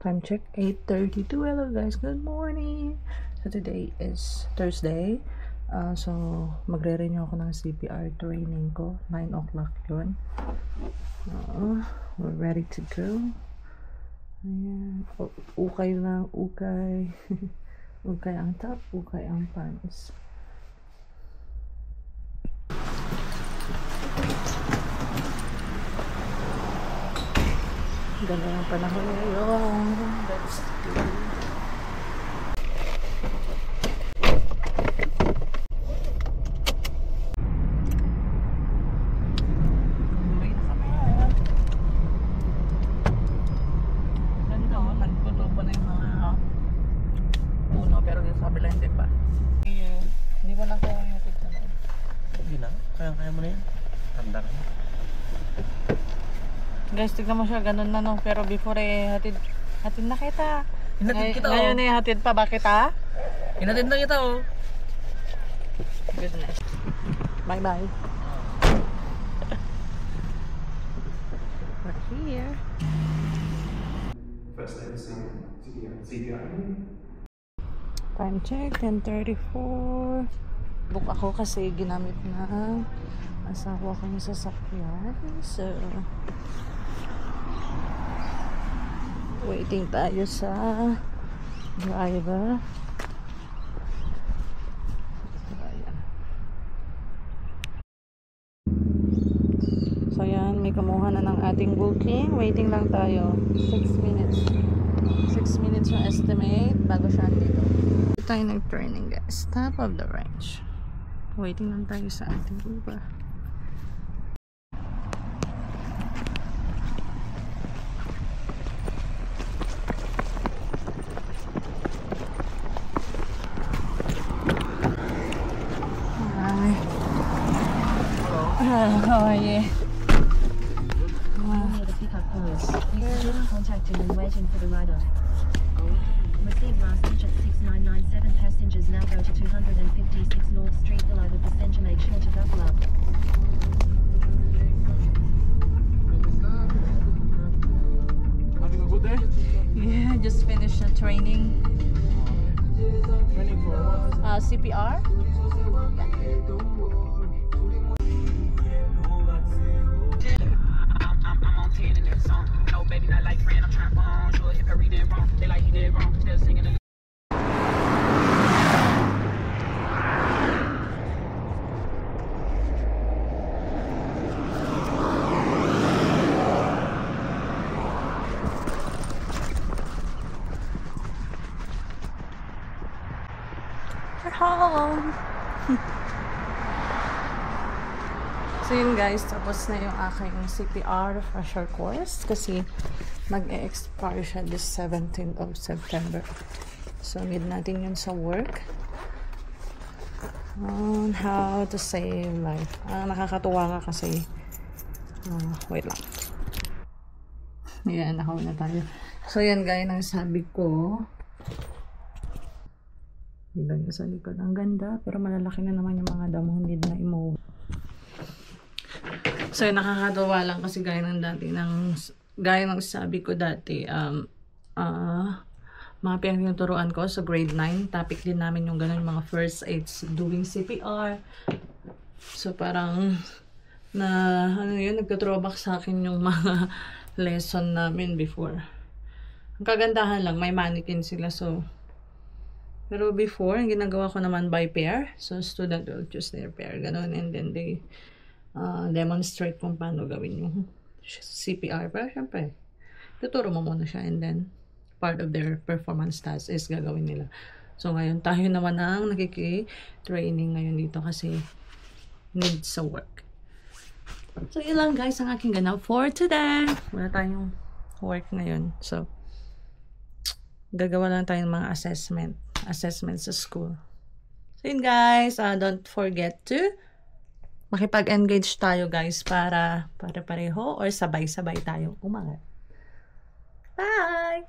Time check, 8:32. Hello guys, good morning. So today is Thursday. So magre-renew ako ng CPR training ko. 9 o'clock yun. We're ready to go. Ayan. Ukay lang, ukay. Ukay ang top, ukay ang pants. Ganda ng panahon ngayon. Let's go. Ganda o. Nagputo pa na yung mga puno pero dito sa kabila hindi pa. Hindi mo lang kaya yung pizza na. Hindi na. Kaya mo na yan. Tanda ka na. Guys, tignan mo siya, ganun na no. Pero before hatid na kita. Hinatid kita Ngayon hatid pa ba kita? Hinatid na kita Goodness. Bye bye. We're here. First aid CPR. Time check, 10:34. Book ako kasi ginamit na asawa ko yung sasakyan. So waiting tayo sa driver. So yan, may kumuha na ng ating booking. Waiting lang tayo. 6 minutes. 6 minutes yung estimate bago siya dito. Ito tayo nag-training guys. Top of the range. Waiting lang tayo sa ating Uber. How are you? Near the pickup post. Please do not contact him and waiting for the rider. Received last digit 6997. Passengers now go to 256 North Street below the passenger. Make sure to buckle up. Having a good day? Yeah, just finished the training. Training for what? CPR. Baby, not like friend, I'm trying to phone. Sure, if I read it wrong, they like he did wrong. Still singing the We're home. So yun guys, tapos na yung aking CPR refresher course kasi mag-e-expire siya this 17th of September. So need natin yun sa work on how to save life. Nakakatuwa nga kasi wait lang. Ayan, nakaw na tayo. So yan guys, ang sabi ko biglang sa likod. Ang ganda, pero malalaki na naman yung mga damo, hindi na i-mow. So, nakakatawa lang kasi gaya ng sabi ko dati, mga pinagtuturuan ko sa grade 9, topic din namin yung ganun, yung mga first aids, doing CPR. So, parang, nagka-throwback sa akin yung mga lesson namin before. Ang kagandahan lang, may mannequin sila, so, pero before, ang ginagawa ko naman by pair, so student will choose their pair, ganun, and then they demonstrate kung paano gawin yung CPR. Pero syempre, tuturo mo muna siya and then part of their performance task is gagawin nila. So ngayon, tayo naman ang nakiki-training ngayon dito kasi needs sa work. So yun lang guys ang aking ganap for today. Wala tayong work ngayon. So, gagawa lang tayo ng mga assessment sa school. So yun guys, don't forget to makipag-engage tayo guys para pareho or sabay-sabay tayong umangat. Bye!